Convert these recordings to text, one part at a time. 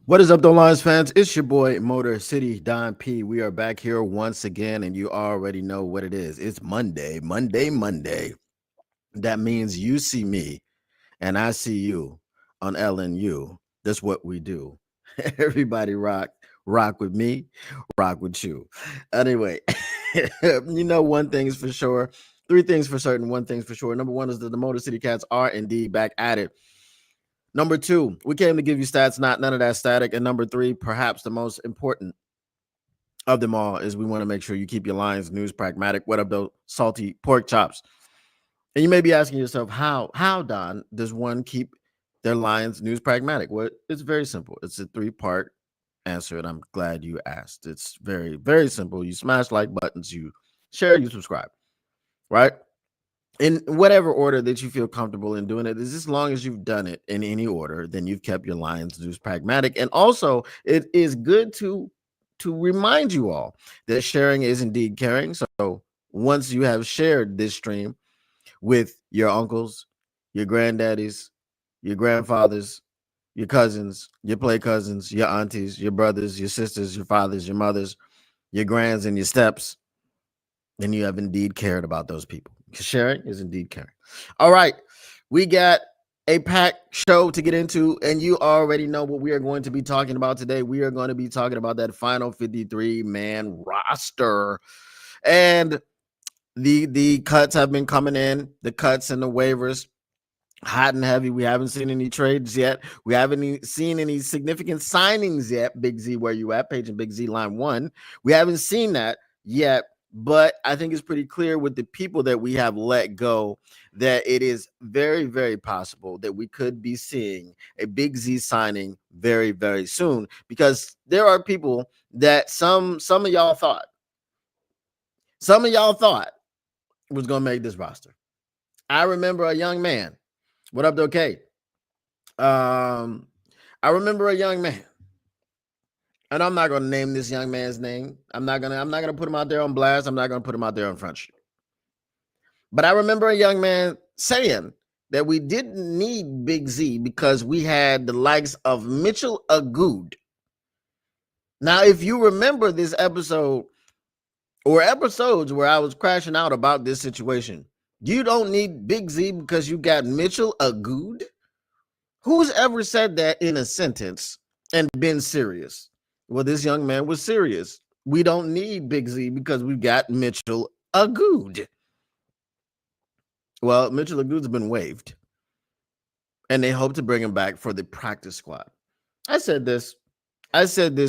What is up, though, Lions fans? It's your boy, Motor City Don P. We are back here once again, and you already know what it is. It's Monday, Monday, Monday. That means you see me and I see you on LNU. That's what we do. Everybody rock with me, rock with you. Anyway, one thing is for sure, three things for certain, one thing's for sure. Number one is that the Motor City Cats are indeed back at it. Number two, we came to give you stats, not none of that static. And number three, perhaps the most important of them all, is we want to make sure you keep your Lions news pragmatic. What up, those salty pork chops? And you may be asking yourself, how Don does one keep their Lions news pragmatic? Well, it's very simple. It's a three-part answer, and I'm glad you asked. It's very, very simple. You smash like buttons, you share, you subscribe, right? In whatever order that you feel comfortable in doing it, is as long as you've done it in any order, then you've kept your Lions news pragmatic. And also, it is good to remind you all that sharing is indeed caring. So once you have shared this stream with your uncles, your granddaddies, your grandfathers, your cousins, your play cousins, your aunties, your brothers, your sisters, your fathers, your mothers, your grands, and your steps, then you have indeed cared about those people. Sharing is indeed caring. All right, we got a packed show to get into, and you already know what we are going to be talking about today. We are going to be talking about that final 53-man roster, and the cuts have been coming in, the cuts and the waivers, hot and heavy. We haven't seen any trades yet. We haven't seen any significant signings yet. Big Z, where you at? Page and Big Z, line one. We haven't seen that yet. But I think it's pretty clear with the people that we have let go that it is very, very possible that we could be seeing a Big Z signing very, very soon, because there are people that some of y'all thought was going to make this roster. I remember a young man. What up, okay? I remember a young man, and I'm not going to name this young man's name. I'm not gonna put him out there on blast. I'm not going to put him out there on Front Street. But I remember a young man saying that we didn't need Big Z because we had the likes of Mitchell Agood. Now, if you remember this episode or episodes where I was crashing out about this situation, you don't need Big Z because you got Mitchell Agood. Who's ever said that in a sentence and been serious? Well, this young man was serious. We don't need Big Z because we've got Mitchell Agood. Well, Mitchell Agood's been waived, and they hope to bring him back for the practice squad. I said this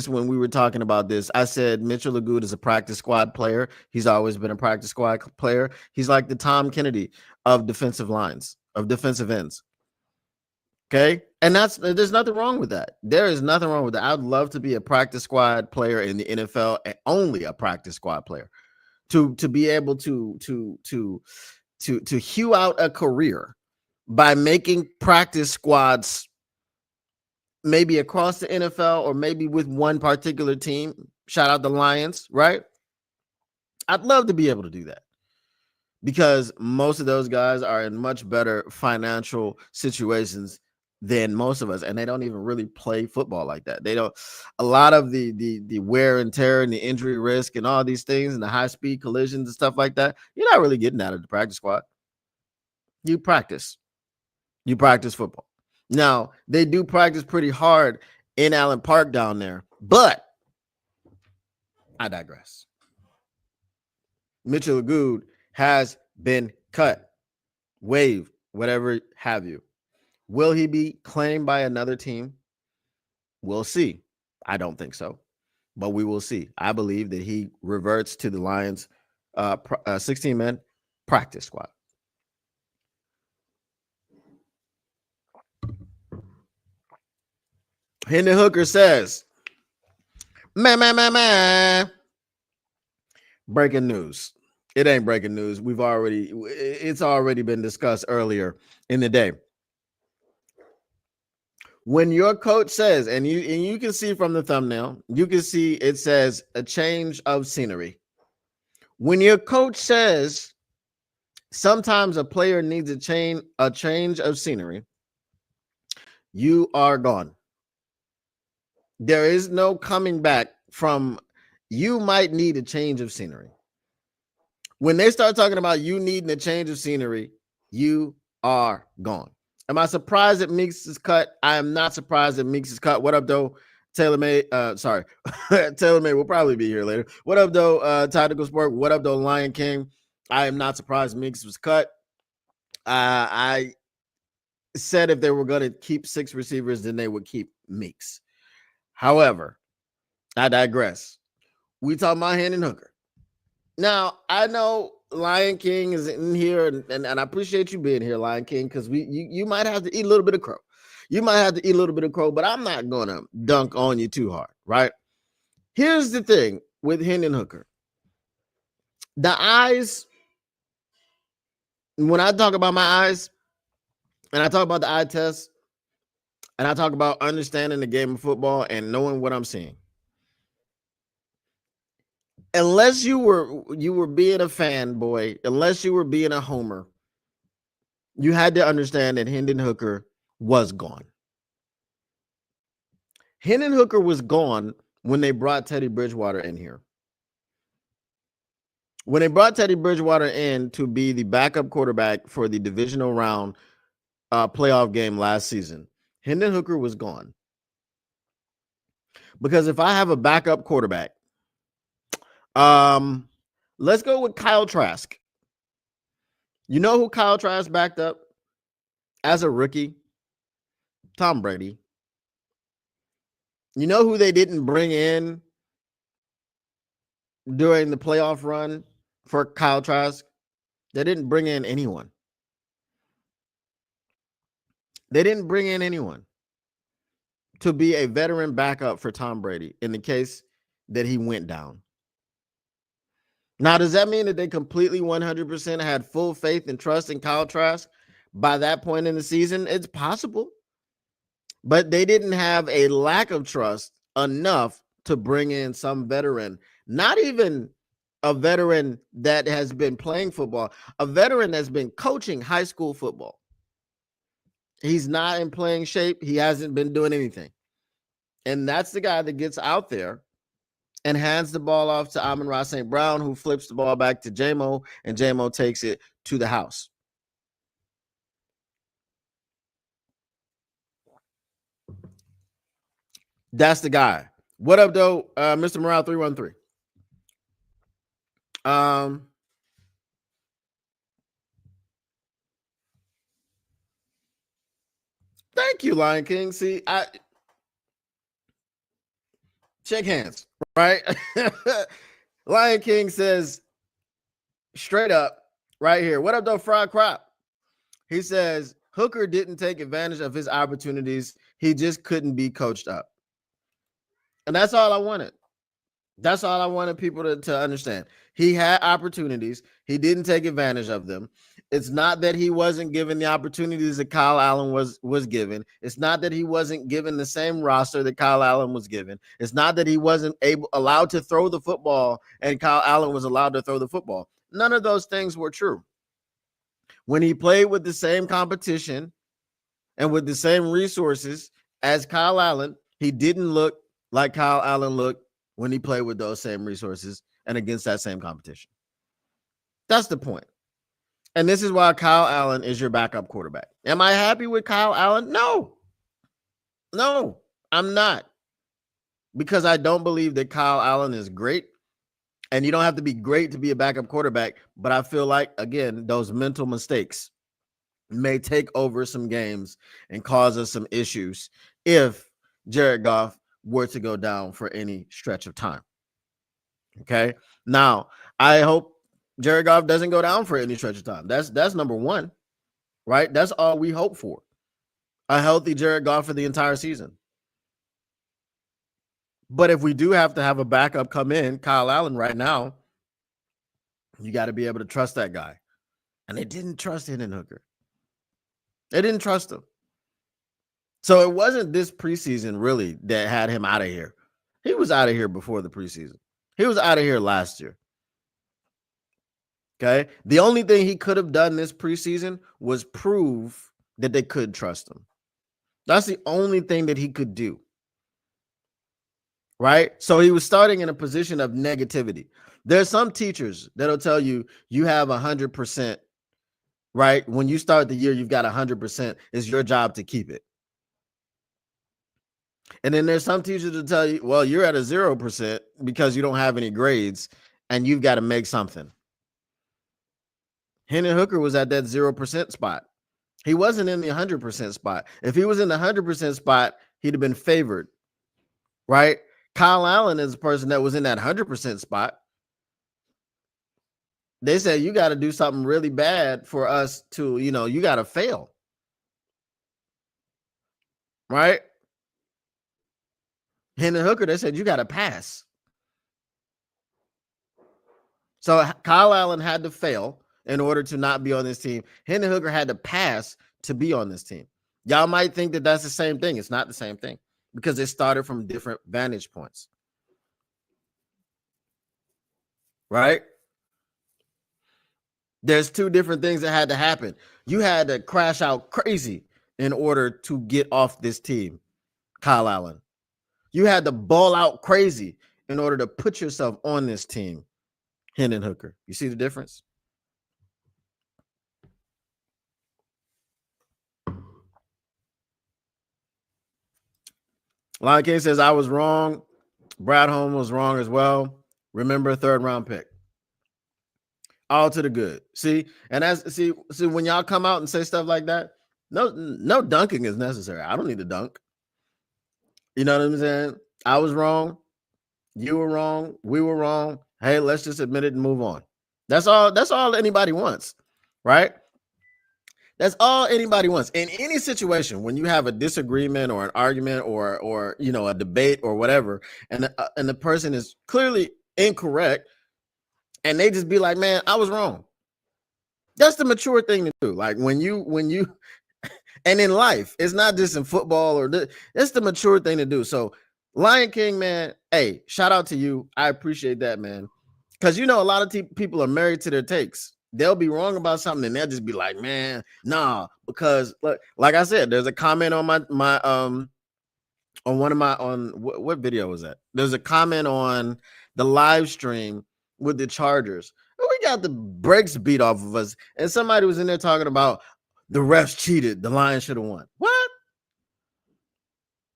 when we were talking about this. I said Mitchell Agood is a practice squad player. He's always been a practice squad player. He's like the Tom Kennedy of defensive lines, of defensive ends. Okay. And there's nothing wrong with that. There is nothing wrong with that. I'd love to be a practice squad player in the NFL, and only a practice squad player, to be able to hew out a career by making practice squads maybe across the NFL or maybe with one particular team. Shout out the Lions, right? I'd love to be able to do that, because most of those guys are in much better financial situations than most of us, and they don't even really play football like that. They don't. A lot of the wear and tear and the injury risk and all these things and the high speed collisions and stuff like that, you're not really getting out of the practice squad. You practice football. Now, they do practice pretty hard in Allen Park down there, but I digress. Mitchell Agood has been cut, waived, whatever have you. Will he be claimed by another team? We'll see. I don't think so, but we will see. I believe that he reverts to the Lions 16-man practice squad. Henry Hooker says, man. Breaking news. It ain't breaking news. It's already been discussed earlier in the day. When your coach says, and you can see from the thumbnail, you can see it says a change of scenery. When your coach says sometimes a player needs a change of scenery, you are gone. There is no coming back from you might need a change of scenery. When they start talking about you needing a change of scenery, you are gone. Am I surprised that Meeks is cut? I am not surprised that Meeks is cut. What up, though? Taylor May, Taylor May will probably be here later. What up, though? Tactical Sport. What up, though? Lion King. I am not surprised Meeks was cut. I said if they were going to keep 6 receivers, then they would keep Meeks. However, I digress. We talking about Hendon Hooker. Now, I know Lion King is in here, and I appreciate you being here, Lion King, because you might have to eat a little bit of crow. You might have to eat a little bit of crow, but I'm not going to dunk on you too hard, right? Here's the thing with Hendon Hooker. The eyes, when I talk about my eyes, and I talk about the eye test, and I talk about understanding the game of football and knowing what I'm seeing, unless you were being a fanboy, unless you were being a homer, you had to understand that Hendon Hooker was gone. Hendon Hooker was gone when they brought Teddy Bridgewater in here. When they brought Teddy Bridgewater in to be the backup quarterback for the divisional round playoff game last season, Hendon Hooker was gone. Because if I have a backup quarterback, let's go with Kyle Trask. You know who Kyle Trask backed up as a rookie? Tom Brady. You know who they didn't bring in during the playoff run for Kyle Trask? They didn't bring in anyone. They didn't bring in anyone to be a veteran backup for Tom Brady in the case that he went down. Now, does that mean that they completely 100% had full faith and trust in Kyle Trask by that point in the season? It's possible. But they didn't have a lack of trust enough to bring in some veteran, not even a veteran that has been playing football, a veteran that's been coaching high school football. He's not in playing shape. He hasn't been doing anything. And that's the guy that gets out there and hands the ball off to Amon-Ra St. Brown, who flips the ball back to J-Mo, and J-Mo takes it to the house. That's the guy. What up, though, Mr. Morale 313? Thank you, Lion King. See, I shake hands, right? Lion King says straight up right here. What up, though, Fried Crop? He says Hooker didn't take advantage of his opportunities. He just couldn't be coached up. And that's all I wanted. That's all I wanted people to understand. He had opportunities. He didn't take advantage of them. It's not that he wasn't given the opportunities that Kyle Allen was given. It's not that he wasn't given the same roster that Kyle Allen was given. It's not that he wasn't allowed to throw the football and Kyle Allen was allowed to throw the football. None of those things were true. When he played with the same competition and with the same resources as Kyle Allen, he didn't look like Kyle Allen looked when he played with those same resources and against that same competition. That's the point. And this is why Kyle Allen is your backup quarterback. Am I happy with Kyle Allen? No, I'm not. Because I don't believe that Kyle Allen is great. And you don't have to be great to be a backup quarterback. But I feel like, again, those mental mistakes may take over some games and cause us some issues if Jared Goff were to go down for any stretch of time. Okay. Now, I hope Jared Goff doesn't go down for any stretch of time. That's number one, right? That's all we hope for. A healthy Jared Goff for the entire season. But if we do have to have a backup come in, Kyle Allen right now, you got to be able to trust that guy. And they didn't trust Hendon Hooker. They didn't trust him. So it wasn't this preseason really that had him out of here. He was out of here before the preseason. He was out of here last year. Okay. The only thing he could have done this preseason was prove that they could trust him. That's the only thing that he could do. right? So he was starting in a position of negativity. There's some teachers that'll tell you you have 100%, right? When you start the year, you've got 100%. It's your job to keep it. And then there's some teachers that tell you, well, you're at a 0% because you don't have any grades and you've got to make something. Hendon Hooker was at that 0% spot. He wasn't in the 100% spot. If he was in the 100% spot, he'd have been favored, right? Kyle Allen is a person that was in that 100% spot. They said, you got to do something really bad for us to, you got to fail, right? Hendon Hooker, they said, you got to pass. So Kyle Allen had to fail in order to not be on this team. Hendon Hooker had to pass to be on this team. Y'all might think that that's the same thing. It's not the same thing because it started from different vantage points, right? There's two different things that had to happen. You had to crash out crazy in order to get off this team, Kyle Allen. You had to ball out crazy in order to put yourself on this team, Hendon Hooker. You see the difference? Lion King says, I was wrong. Brad Holmes was wrong as well. Remember, 3rd round pick. All to the good. See, and that's see when y'all come out and say stuff like that, no dunking is necessary. I don't need to dunk. You know what I'm saying? I was wrong. You were wrong. We were wrong. Hey, let's just admit it and move on. That's all anybody wants, right? That's all anybody wants. In any situation, when you have a disagreement or an argument or a debate or whatever, and the person is clearly incorrect, and they just be like, man, I was wrong. That's the mature thing to do. Like when you and in life, it's not just in football it's the mature thing to do. So Lion King, man, hey, shout out to you. I appreciate that, man. Because a lot of people are married to their takes. They'll be wrong about something and they'll just be like, man, nah, because like I said, there's a comment on my on one of my what video was that? There's a comment on the live stream with the Chargers. We got the brakes beat off of us, and somebody was in there talking about the refs cheated. The Lions should have won. What?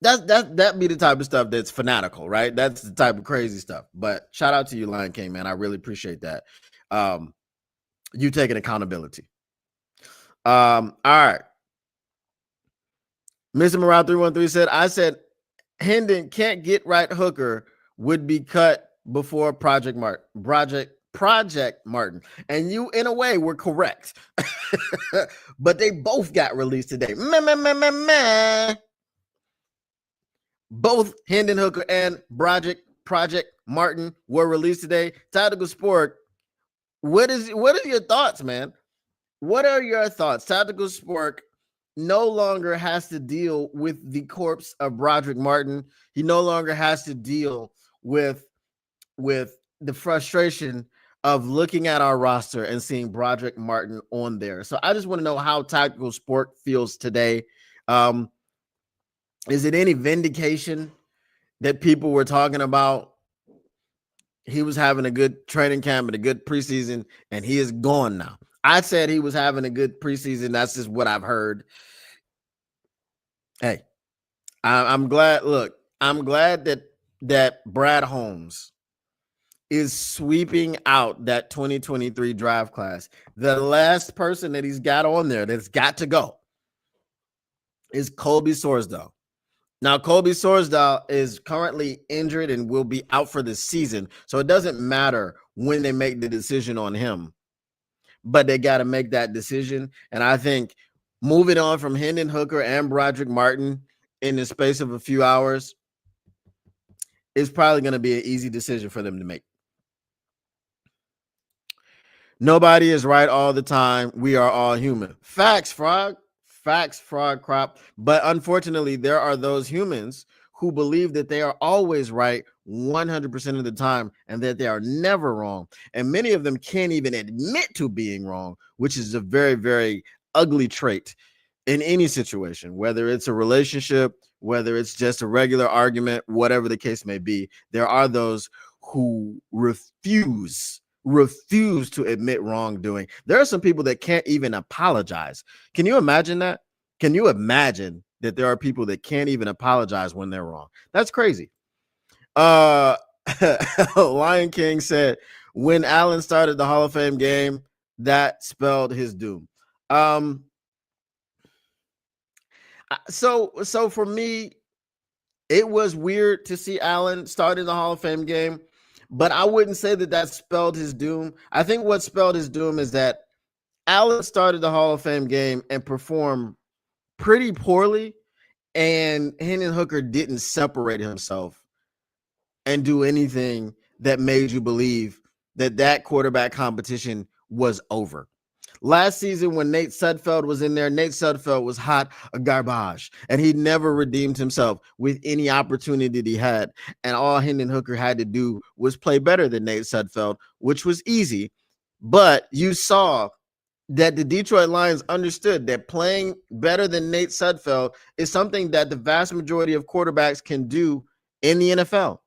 That be the type of stuff that's fanatical, right? That's the type of crazy stuff. But shout out to you, Lion King, man. I really appreciate that. You taking accountability. All right. Mr. Morale 313 said, I said Hendon can't get right Hooker would be cut before Project Martin. And you, in a way, were correct. But they both got released today. Both Hendon Hooker and Project Martin were released today. Tactical Sport, what are your thoughts, man? What are your thoughts? Tactical Sport no longer has to deal with the corpse of Broderick Martin. He no longer has to deal with the frustration of looking at our roster and seeing Broderick Martin on there. So I just want to know how Tactical Sport feels today. Is it any vindication that people were talking about? He was having a good training camp and a good preseason, and he is gone now. I said he was having a good preseason. That's just what I've heard. Hey, I'm glad. Look, I'm glad that Brad Holmes is sweeping out that 2023 draft class. The last person that he's got on there that's got to go is Colby Sorsdahl. Now, Colby Sorsdahl is currently injured and will be out for the season. So it doesn't matter when they make the decision on him, but they got to make that decision. And I think moving on from Hendon Hooker and Broderick Martin in the space of a few hours is probably going to be an easy decision for them to make. Nobody is right all the time. We are all human. Facts, Frog. Facts, Frog Crop. But unfortunately, there are those humans who believe that they are always right 100% of the time and that they are never wrong. And many of them can't even admit to being wrong, which is a very, very ugly trait in any situation, whether it's a relationship, whether it's just a regular argument, whatever the case may be, there are those who refuse to admit wrongdoing. There are some people that can't even apologize. Can you imagine that? Can you imagine that there are people that can't even apologize when they're wrong? That's crazy. Lion King said when Allen started the Hall of Fame game, that spelled his doom. So for me, it was weird to see Allen start in the Hall of Fame game, but I wouldn't say that spelled his doom. I think what spelled his doom is that Allen started the Hall of Fame game and performed pretty poorly, and Hendon Hooker didn't separate himself and do anything that made you believe that quarterback competition was over. Last season, when Nate Sudfeld was in there, Nate Sudfeld was hot garbage, and he never redeemed himself with any opportunity that he had. And all Hendon Hooker had to do was play better than Nate Sudfeld, which was easy. But you saw that the Detroit Lions understood that playing better than Nate Sudfeld is something that the vast majority of quarterbacks can do in the NFL.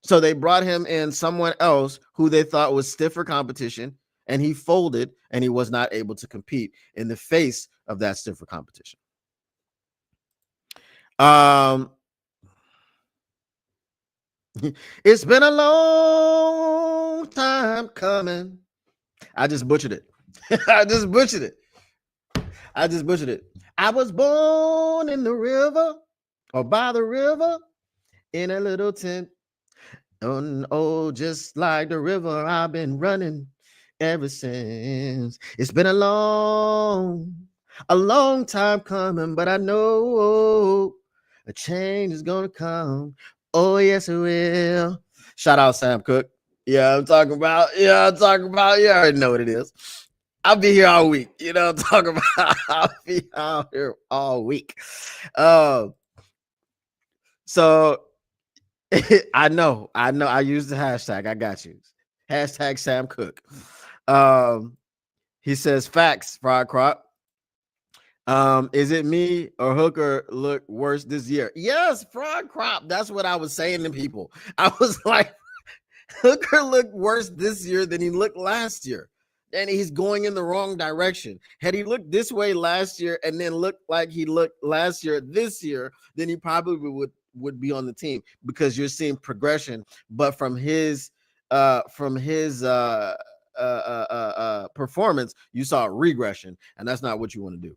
So they brought him in someone else who they thought was stiffer competition, and he folded, and he was not able to compete in the face of that stiffer competition. It's been a long time coming. I just butchered it. I just butchered it. I was born in the river or by the river in a little tent. Oh, just like the river, I've been running ever since. It's been a long time coming, but I know a change is gonna come. Oh, yes, it will. Shout out Sam Cooke. Yeah, I'm talking about. You already know what it is. I'll be here all week. You know what I'm talking about. I'll be out here all week. So I know. I use the hashtag. I got you. Hashtag Sam Cooke. He says facts, Fried Crop. Is it me or Hooker look worse this year? Yes, Fried Crop. That's what I was saying to people. I was like, Hooker looked worse this year than he looked last year. And he's going in the wrong direction. Had he looked this way last year and then looked like he looked last year this year, then he probably would be on the team, because you're seeing progression, but from his performance, you saw a regression, and that's not what you want to do.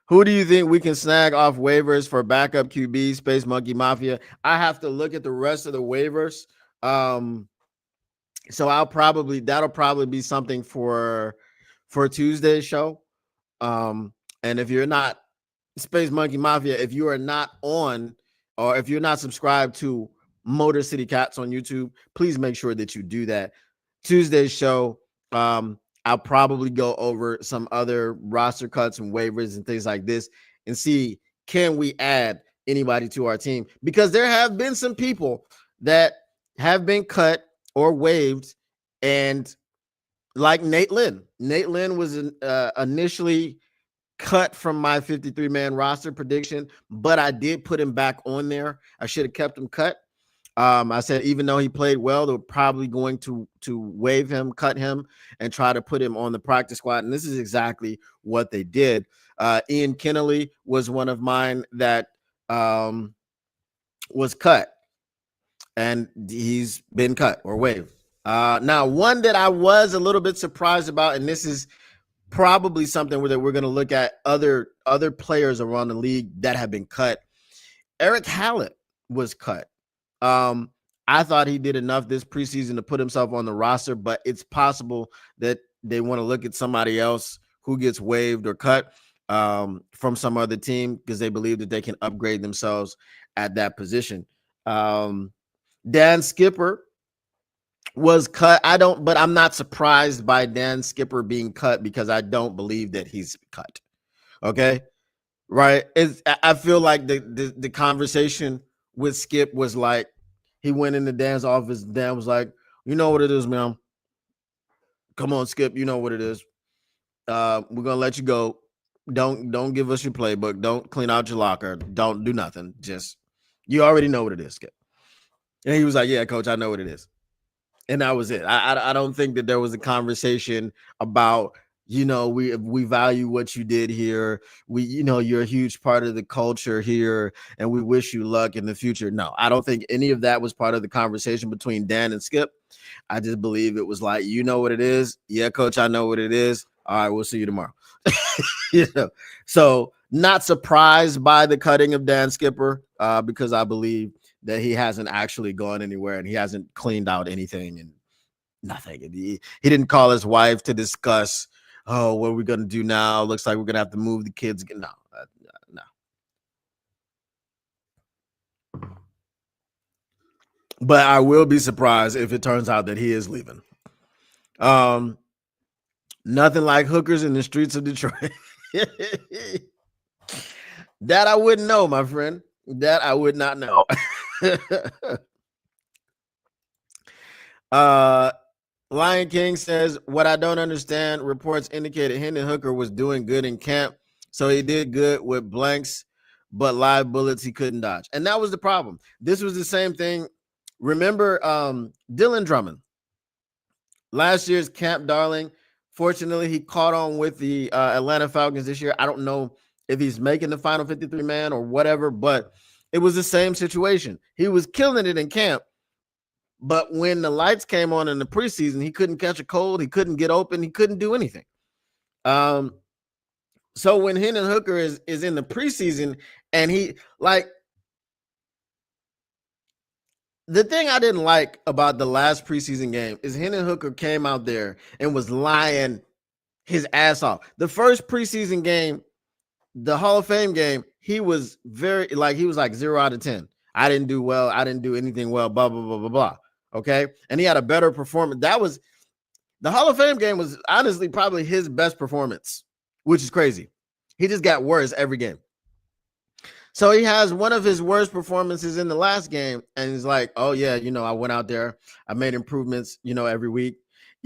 Who do you think we can snag off waivers for backup QB, Space Monkey Mafia? I have to look at the rest of the waivers. So that'll probably be something for Tuesday's show. And if you're not Space Monkey Mafia, if you are not on, or if you're not subscribed to Motor City Cats on YouTube, please make sure that you do that. Tuesday's show, I'll probably go over some other roster cuts and waivers and things like this and see, can we add anybody to our team? Because there have been some people that have been cut or waived, and like Nate Lynn. Nate Lynn was initially cut from my 53-man roster prediction, but I did put him back on there. I should have kept him cut. I said, even though he played well, they're probably going to waive him, cut him, and try to put him on the practice squad. And this is exactly what they did. Ian Kennelly was one of mine that was cut, and he's been cut or waived. Now, one that I was a little bit surprised about, and this is probably something that we're going to look at other players around the league that have been cut. Eric Hallett was cut. I thought he did enough this preseason to put himself on the roster, but it's possible that they want to look at somebody else who gets waived or cut from some other team, because they believe that they can upgrade themselves at that position. Dan Skipper was cut. But I'm not surprised by Dan Skipper being cut, because I don't believe that he's cut. Okay. Right. I feel like the conversation with Skip was like, he went into Dan's office. Dan was like, you know what it is, man. Come on, Skip. You know what it is. We're going to let you go. Don't give us your playbook. Don't clean out your locker. Don't do nothing. Just you already know what it is, Skip. And he was like, "Yeah, coach, I know what it is." And that was it. I don't think that there was a conversation about, we value what you did here. You're a huge part of the culture here, and we wish you luck in the future. No, I don't think any of that was part of the conversation between Dan and Skip. I just believe it was like, you know what it is. Yeah, coach, I know what it is. All right, we'll see you tomorrow. So not surprised by the cutting of Dan Skipper, because I believe that he hasn't actually gone anywhere and he hasn't cleaned out anything and nothing. And he didn't call his wife to discuss, oh, what are we going to do now? Looks like we're going to have to move the kids. No. But I will be surprised if it turns out that he is leaving. Nothing like hookers in the streets of Detroit. That I wouldn't know, my friend. That I would not know. Lion King says, what I don't understand, reports indicated Hendon Hooker was doing good in camp, so he did good with blanks, but live bullets he couldn't dodge. And that was the problem. This was the same thing. Remember Dylan Drummond, last year's camp darling. Fortunately, he caught on with the Atlanta Falcons this year. I don't know if he's making the final 53-man or whatever, but it was the same situation. He was killing it in camp, but when the lights came on in the preseason, he couldn't catch a cold. He couldn't get open. He couldn't do anything. So when Hendon Hooker is in the preseason and he the thing I didn't like about the last preseason game is Hendon Hooker came out there and was lying his ass off. The first preseason game, the Hall of Fame game, he was he was like 0 out of 10. I didn't do well. I didn't do anything well, blah, blah, blah, blah, blah. Okay. And he had a better performance. That was the Hall of Fame game was honestly probably his best performance, which is crazy. He just got worse every game. So he has one of his worst performances in the last game. And he's like, oh yeah, I went out there. I made improvements, every week.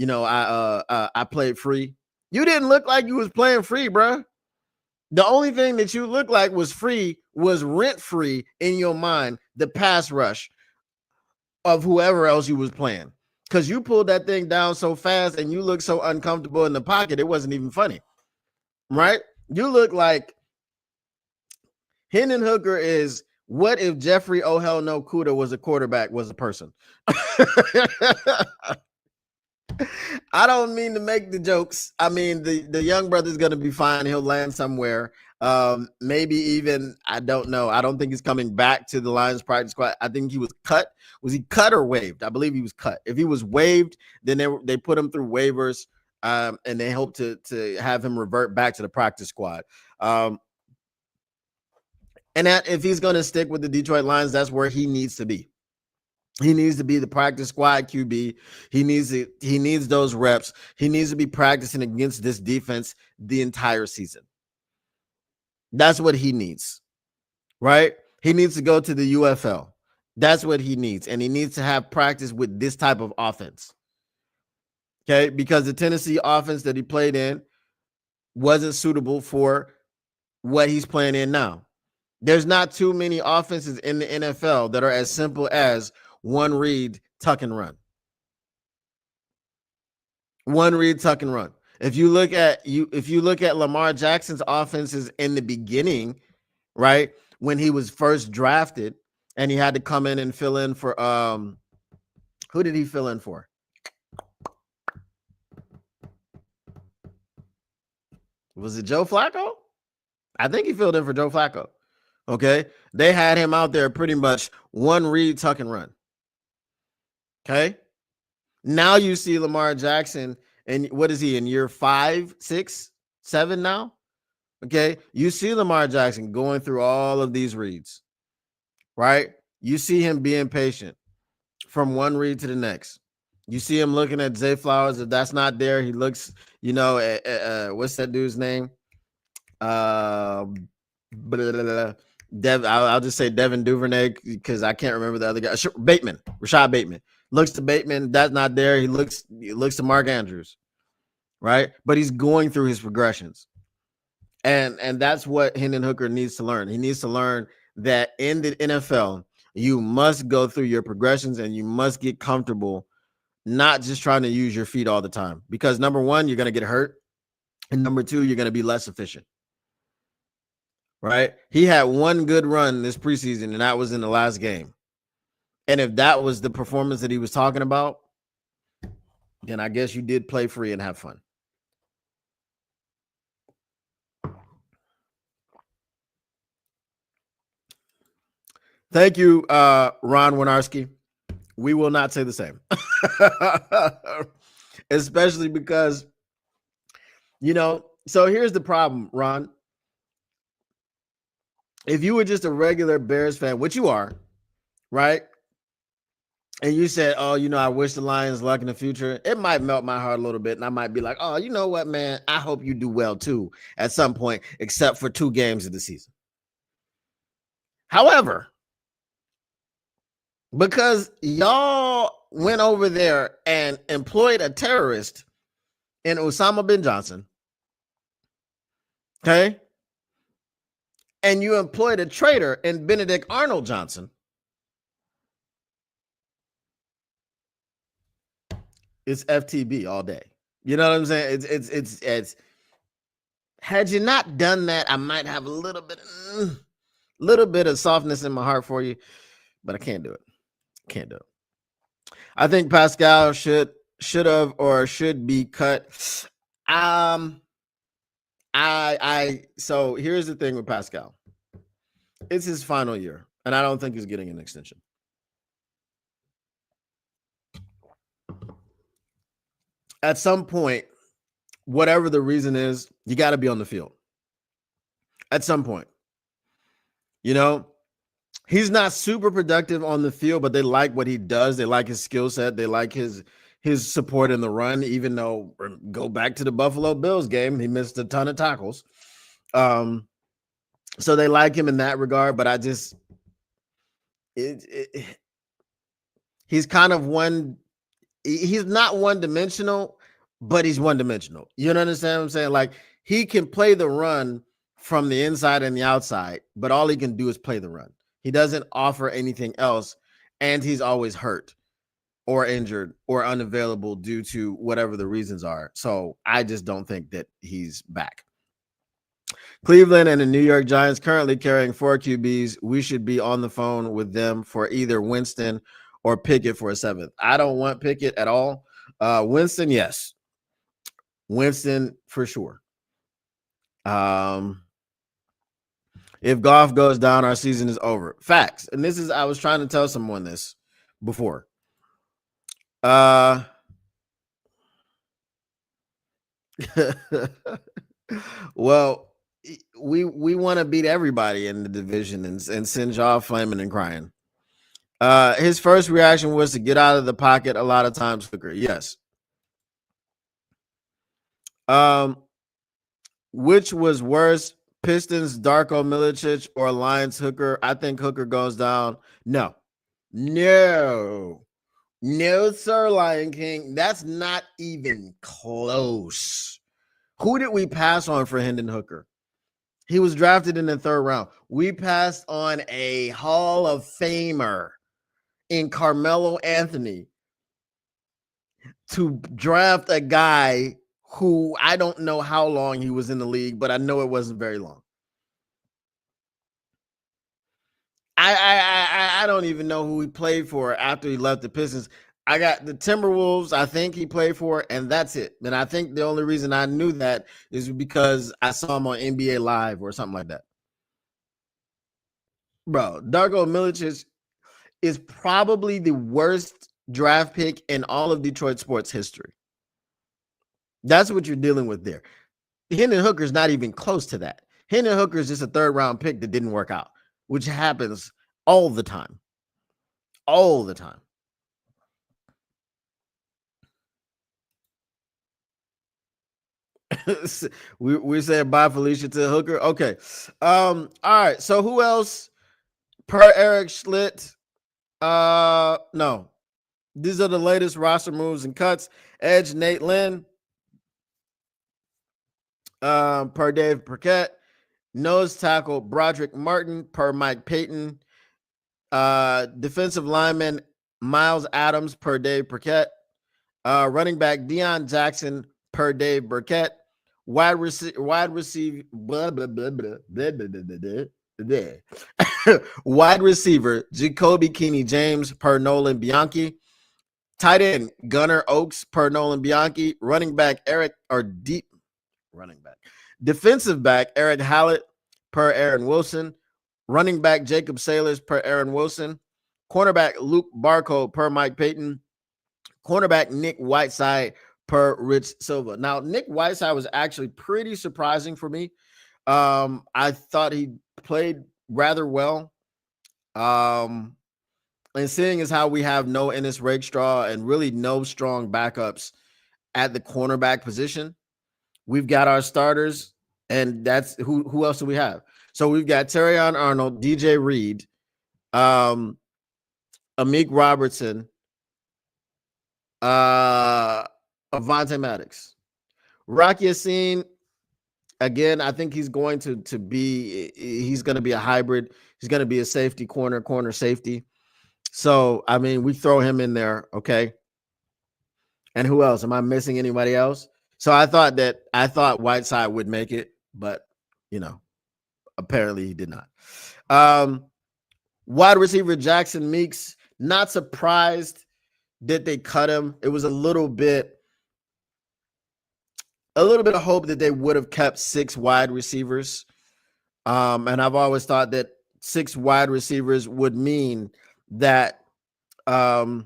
I played free. You didn't look like you was playing free, bro. The only thing that you looked like was free, was rent free in your mind, the pass rush of whoever else you was playing. Because you pulled that thing down so fast and you look so uncomfortable in the pocket, it wasn't even funny. Right? You look like Hendon Hooker is what if Jeffrey Oh Hell No Kuda was a quarterback, was a person. I don't mean to make the jokes. I mean, the young brother's going to be fine. He'll land somewhere. Maybe even, I don't know. I don't think he's coming back to the Lions practice squad. I think he was cut. Was he cut or waived? I believe he was cut. If he was waived, then they put him through waivers, and they hope to have him revert back to the practice squad. And that if he's going to stick with the Detroit Lions, that's where he needs to be. He needs to be the practice squad QB. He needs those reps. He needs to be practicing against this defense the entire season. That's what he needs, right? He needs to go to the UFL. That's what he needs. And he needs to have practice with this type of offense. Okay, because the Tennessee offense that he played in wasn't suitable for what he's playing in now. There's not too many offenses in the NFL that are as simple as one read, tuck and run. One read, tuck and run. If you look at Lamar Jackson's offenses in the beginning, right, when he was first drafted and he had to come in and fill in for who did he fill in for? Was it Joe Flacco? I think he filled in for Joe Flacco. Okay. They had him out there pretty much one read, tuck and run. Okay. Now you see Lamar Jackson, and what is he in year 5, 6, 7 now? Okay. You see Lamar Jackson going through all of these reads, right? You see him being patient from one read to the next. You see him looking at Zay Flowers. If that's not there, he looks, what's that dude's name? I'll just say Devin Duvernay because I can't remember the other guy. Rashad Bateman. Looks to Bateman. That's not there. He looks to Mark Andrews, right? But he's going through his progressions. And that's what Hendon Hooker needs to learn. He needs to learn that in the NFL, you must go through your progressions and you must get comfortable not just trying to use your feet all the time. Because number one, you're going to get hurt. And number two, you're going to be less efficient. Right? He had one good run this preseason, and that was in the last game. And if that was the performance that he was talking about, then I guess you did play free and have fun. Thank you, Ron Winarski. We will not say the same. Especially because, so here's the problem, Ron. If you were just a regular Bears fan, which you are, right? And you said, oh, I wish the Lions luck in the future, it might melt my heart a little bit. And I might be like, oh, you know what, man? I hope you do well too at some point, except for 2 games of the season. However, because y'all went over there and employed a terrorist in Osama bin Johnson, okay? And you employed a traitor in Benedict Arnold Johnson, it's FTB all day. You know what I'm saying? It's had you not done that, I might have a little bit of softness in my heart for you, but I can't do it. Can't do it. I think Pascal should have or should be cut. So here's the thing with Pascal. It's his final year, and I don't think he's getting an extension. At some point, whatever the reason is, you got to be on the field. At some point. He's not super productive on the field, but they like what he does. They like his skill set. They like his support in the run, even though, go back to the Buffalo Bills game, he missed a ton of tackles. So they like him in that regard, but he's kind of he's not one-dimensional, but he's one-dimensional. You understand what I'm saying? Like, he can play the run from the inside and the outside, but all he can do is play the run. He doesn't offer anything else, and he's always hurt or injured or unavailable due to whatever the reasons are. So I just don't think that he's back. Cleveland and the New York Giants currently carrying 4 QBs. We should be on the phone with them for either Winston or Pickett for a 7th. I don't want Pickett at all. Winston, yes. Winston for sure. If Goff goes down, our season is over. Facts. And I was trying to tell someone this before. Well, we want to beat everybody in the division and send y'all flaming and crying. His first reaction was to get out of the pocket a lot of times quicker. Yes. Which was worse, Pistons Darko Milicic or Lions Hooker? I think Hooker goes down. No, sir, Lion King. That's not even close. Who did we pass on for Hendon Hooker? He was drafted in the 3rd round. We passed on a Hall of Famer in Carmelo Anthony to draft a guy who I don't know how long he was in the league, but I know it wasn't very long. I don't even know who he played for after he left the Pistons. I got the Timberwolves, I think he played for, and that's it. And I think the only reason I knew that is because I saw him on NBA Live or something like that. Bro, Darko Milicic is probably the worst draft pick in all of Detroit sports history. That's what you're dealing with there. Hendon Hooker is not even close to that. Hendon Hooker is just a 3rd round pick that didn't work out, which happens all the time. All the time. we said bye, Felicia, to Hooker. Okay. All right. So who else? Per Eric Schlitt. No. These are the latest roster moves and cuts. Edge, Nate Lynn. per Dave Burkett. Nose tackle Broderick Martin per Mike Payton. Defensive lineman Miles Adams per Dave Burkett. Running back Deion Jackson per Dave Burkett. Wide receiver wide receiver Jacoby Keeney James per Nolan Bianchi. Tight end Gunnar Oaks per Nolan Bianchi. Running back defensive back Eric Hallett per Aaron Wilson. Running back Jacob Sailors per Aaron Wilson. Cornerback Luke Barco per Mike Payton. Cornerback Nick Whiteside per Rich Silva. Now, Nick Whiteside was actually pretty surprising for me. I thought he played rather well. And seeing as how we have no Ennis Rakestraw and really no strong backups at the cornerback position, we've got our starters, and that's who else do we have? So we've got Terrion Arnold, DJ Reed, Amik Robertson, Avonte Maddox. Rock Ya-Sin, again, I think he's going to be a hybrid. He's going to be a safety corner safety. So, I mean, we throw him in there, okay? And who else? Am I missing anybody else? So I thought Whiteside would make it, but apparently he did not. Wide receiver Jackson Meeks, not surprised that they cut him. It was a little bit of hope that they would have kept 6 wide receivers. And I've always thought that 6 wide receivers would mean that that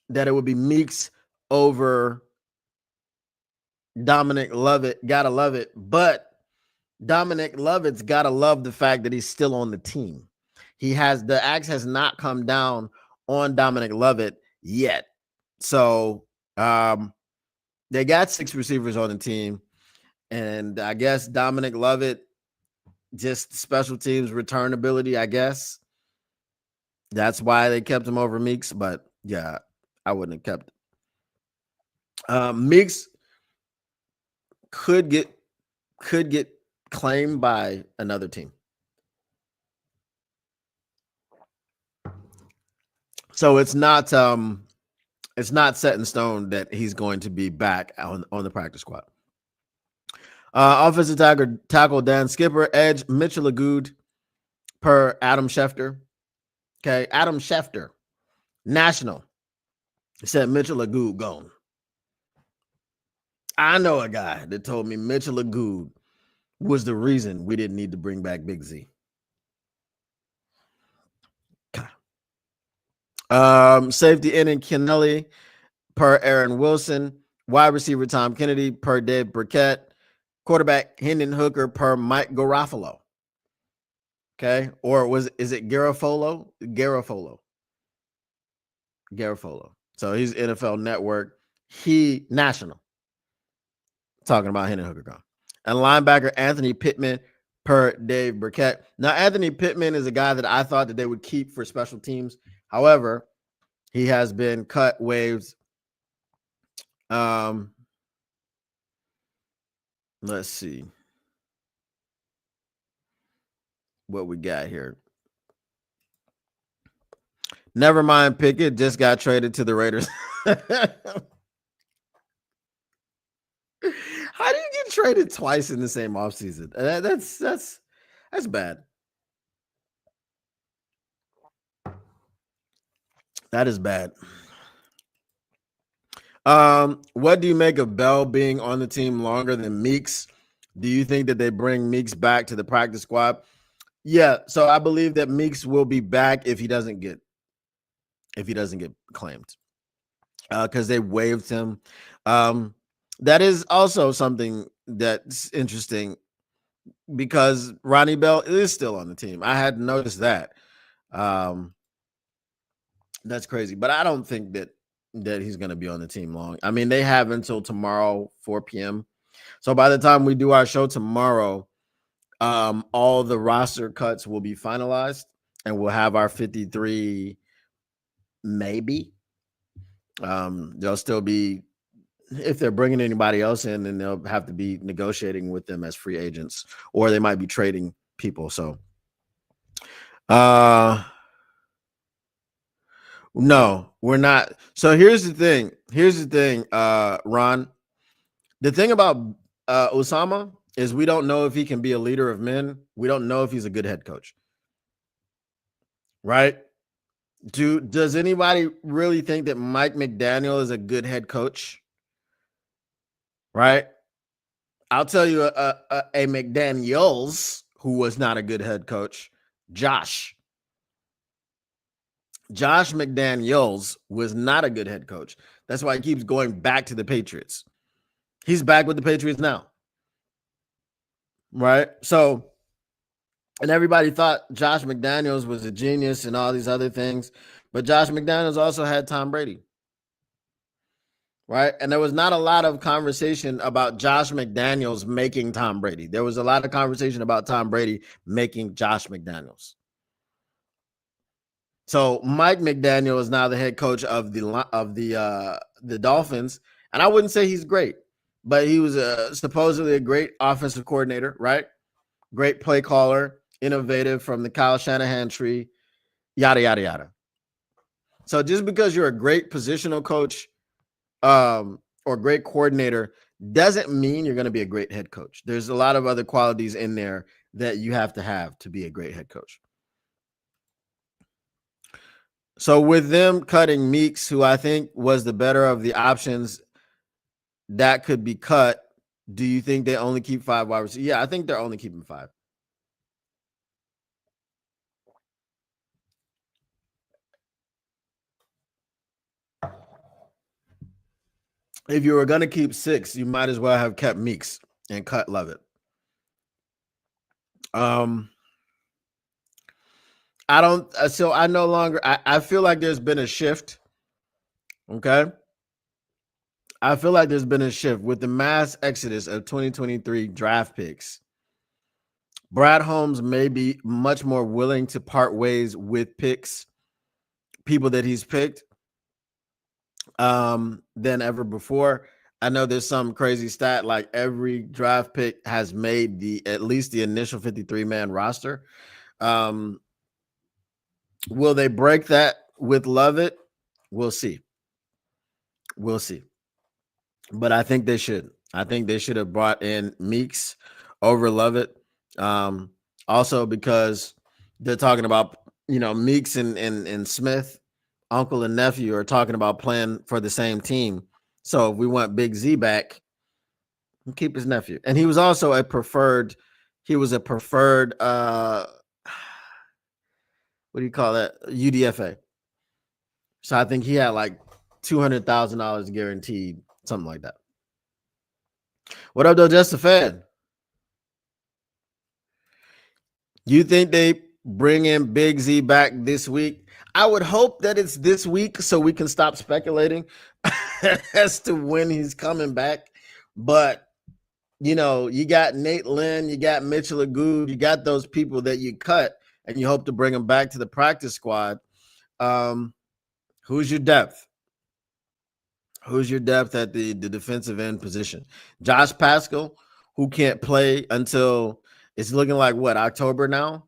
it would be Meeks over Dominic Lovett. Gotta love it. But Dominic Lovett's gotta love the fact that he's still on the team. The axe has not come down on Dominic Lovett yet. So they got 6 receivers on the team. And I guess Dominic Lovett, just special teams return ability, I guess. That's why they kept him over Meeks. But yeah, I wouldn't have kept it. Meeks could get claimed by another team. So it's not set in stone that he's going to be back on the practice squad. Offensive tackle Dan Skipper, edge Mitchell Agood per Adam Schefter. Okay, Adam Schefter, national, said Mitchell Agood gone. I know a guy that told me Mitchell Agood was the reason we didn't need to bring back Big Z. Safety Enan Kennelly per Aaron Wilson. Wide receiver Tom Kennedy per Dave Burkett. Quarterback Hendon Hooker per Mike Garofalo. Okay, or is it Garofalo? Garofalo. So he's NFL Network. He national. Talking about Hendon Hooker gone. And linebacker Anthony Pittman per Dave Burkett. Now, Anthony Pittman is a guy that I thought that they would keep for special teams. However, he has been cut, waived. Let's see what we got here. Never mind, Pickett just got traded to the Raiders. How do you get traded twice in the same offseason? That's bad. That is bad. What do you make of Bell being on the team longer than Meeks? Do you think that they bring Meeks back to the practice squad? Yeah, so I believe that Meeks will be back if he doesn't get claimed. Because they waived him. That is also something that's interesting because Ronnie Bell is still on the team. I hadn't noticed that. That's crazy, but I don't think that he's going to be on the team long. I mean, they have until tomorrow, 4 p.m. So by the time we do our show tomorrow, all the roster cuts will be finalized and we'll have our 53 maybe. There'll still be if they're bringing anybody else in, then they'll have to be negotiating with them as free agents, or they might be trading people. So, no, we're not. So here's the thing. Ron. The thing about Osama is we don't know if he can be a leader of men. We don't know if he's a good head coach. Right? Does anybody really think that Mike McDaniel is a good head coach? Right? I'll tell you a McDaniels who was not a good head coach, Josh McDaniels was not a good head coach. That's why he keeps going back to the Patriots. He's back with the Patriots now. Right? So, and everybody thought Josh McDaniels was a genius and all these other things, but Josh McDaniels also had Tom Brady. Right? And there was not a lot of conversation about Josh McDaniels making Tom Brady. There was a lot of conversation about Tom Brady making Josh McDaniels. So Mike McDaniel is now the head coach of the Dolphins, and I wouldn't say he's great, but he was supposedly a great offensive coordinator, right? Great play caller, innovative from the Kyle Shanahan tree, yada yada yada. So just because you're a great positional coach or great coordinator doesn't mean you're going to be a great head coach. There's a lot of other qualities in there that you have to be a great head coach. So with them cutting Meeks, who I think was the better of the options that could be cut, do you think they only keep 5 wide receivers? Yeah, I think they're only keeping 5. If you were going to keep 6, you might as well have kept Meeks and cut Lovett. I don't. So I no longer. I feel like there's been a shift. Okay. I feel like there's been a shift with the mass exodus of 2023 draft picks. Brad Holmes may be much more willing to part ways with picks, people that he's picked, than ever before. I know there's some crazy stat like every draft pick has made at least the initial 53-man roster. Will they break that with Lovett? We'll see. But I think they should. I think they should have brought in Meeks over Lovett. Also because they're talking about, Meeks and Smith, uncle and nephew, are talking about playing for the same team. So if we want Big Z back, keep his nephew. And he was also a preferred, what do you call that? UDFA. So I think he had like $200,000 guaranteed, something like that. What up, though, Just a Fan? You think they bring in Big Z back this week? I would hope that it's this week so we can stop speculating as to when he's coming back. But, you got Nate Lynn, you got Mitchell Agood, you got those people that you cut, and you hope to bring them back to the practice squad. Who's your depth? Who's your depth at the defensive end position? Josh Paschal, who can't play until it's looking like October now,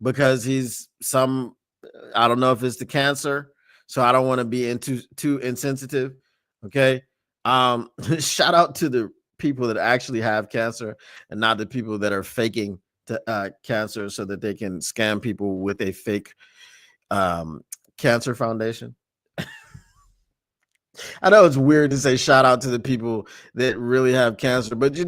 because he's I don't know if it's the cancer, so I don't want to be too insensitive. Okay. Shout out to the people that actually have cancer and not the people that are faking cancer so that they can scam people with a fake cancer foundation. I know it's weird to say shout out to the people that really have cancer, but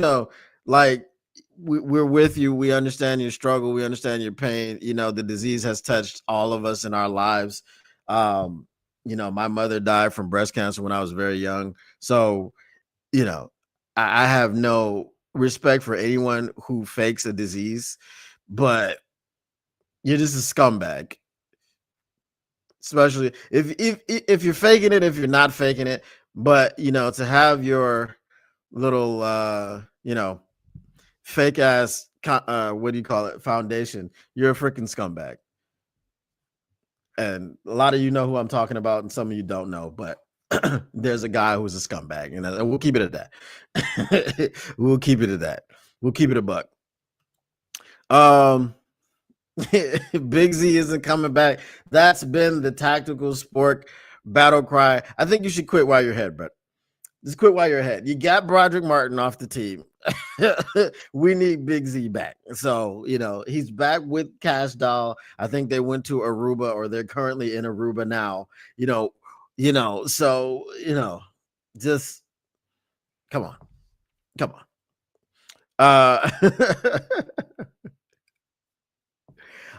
we're with you. We understand your struggle. We understand your pain. The disease has touched all of us in our lives. My mother died from breast cancer when I was very young. So, I have no respect for anyone who fakes a disease, but you're just a scumbag. Especially if you're faking it, if you're not faking it, but to have your little fake ass what do you call it, foundation, you're a freaking scumbag. And a lot of you know who I'm talking about, and some of you don't know, but there's a guy who's a scumbag, and we'll keep it at that. We'll keep it at that. We'll keep it a buck. Big Z isn't coming back. That's been the Tactical Sport battle cry. I think you should quit while you're ahead, Brett. Just quit while you're ahead. You got Broderick Martin off the team. We need Big Z back. So, he's back with Cash Doll. I think they went to Aruba, or they're currently in Aruba now. So, just come on. Come on.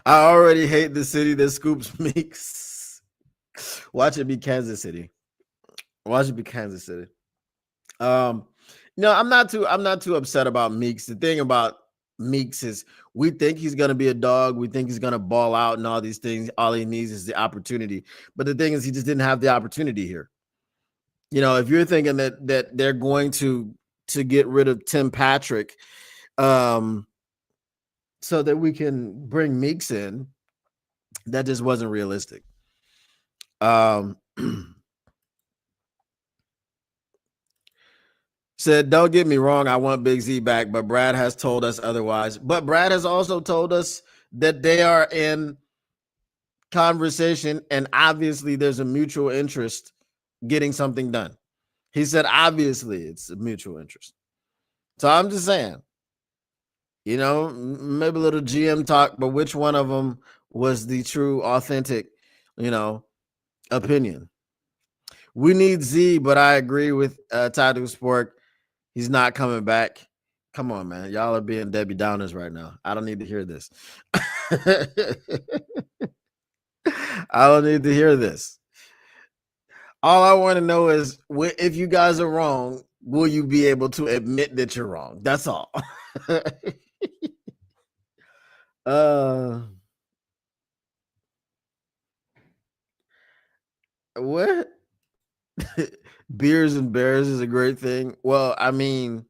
I already hate the city that scoops Meeks. Watch it be Kansas City. Watch it be Kansas City. No, I'm not too upset about Meeks. The thing about Meeks is we think he's gonna be a dog. We think he's gonna ball out and all these things. All he needs is the opportunity. But the thing is, he just didn't have the opportunity here. If you're thinking that they're going to get rid of Tim Patrick, so that we can bring Meeks in, that just wasn't realistic. Said, don't get me wrong, I want Big Z back, but Brad has told us otherwise. But Brad has also told us that they are in conversation, and obviously there's a mutual interest getting something done. He said, obviously it's a mutual interest. So I'm just saying, maybe a little GM talk, but which one of them was the true, authentic, opinion? We need Z, but I agree with Tactical Sport. He's not coming back. Come on, man. Y'all are being Debbie Downers right now. I don't need to hear this. I don't need to hear this. All I want to know is, if you guys are wrong, will you be able to admit that you're wrong? That's all. What? Beers and Bears is a great thing. Well, I mean,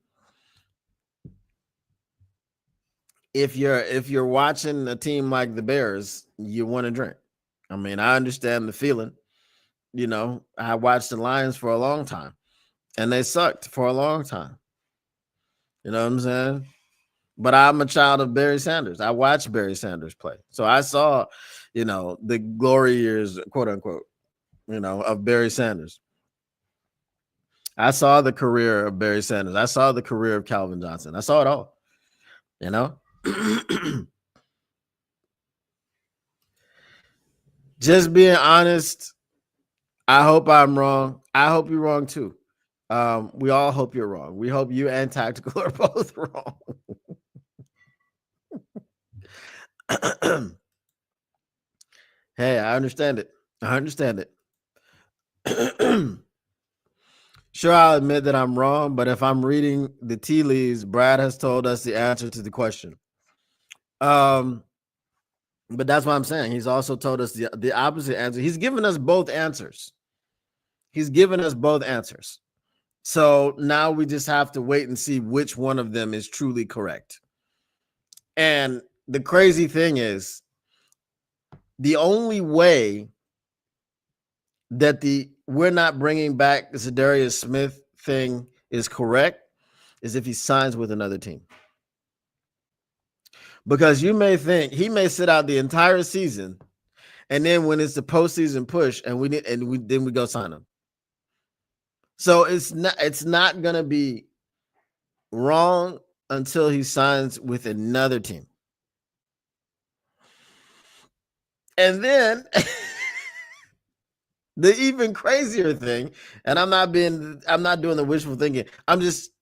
if you're watching a team like the Bears, you want to drink. I mean, I understand the feeling. I watched the Lions for a long time, and they sucked for a long time. You know what I'm saying? But I'm a child of Barry Sanders. I watched Barry Sanders play. So I saw, the glory years, quote unquote, of Barry Sanders. I saw the career of Barry Sanders. I saw the career of Calvin Johnson. I saw it all. Just being honest, I hope I'm wrong. I hope you're wrong too. We all hope you're wrong. We hope you and Tactical are both wrong. Hey, I understand it. Sure, I'll admit that I'm wrong, but if I'm reading the tea leaves, Brad has told us the answer to the question. But that's what I'm saying. He's also told us the opposite answer. He's given us both answers. So now we just have to wait and see which one of them is truly correct. And the crazy thing is, the only way that we're not bringing back the Za'Darius Smith thing is correct is if he signs with another team. Because you may think he may sit out the entire season, and then when it's the postseason push, and then we go sign him. So it's not gonna be wrong until he signs with another team. And then the even crazier thing, and I'm not doing the wishful thinking. I'm just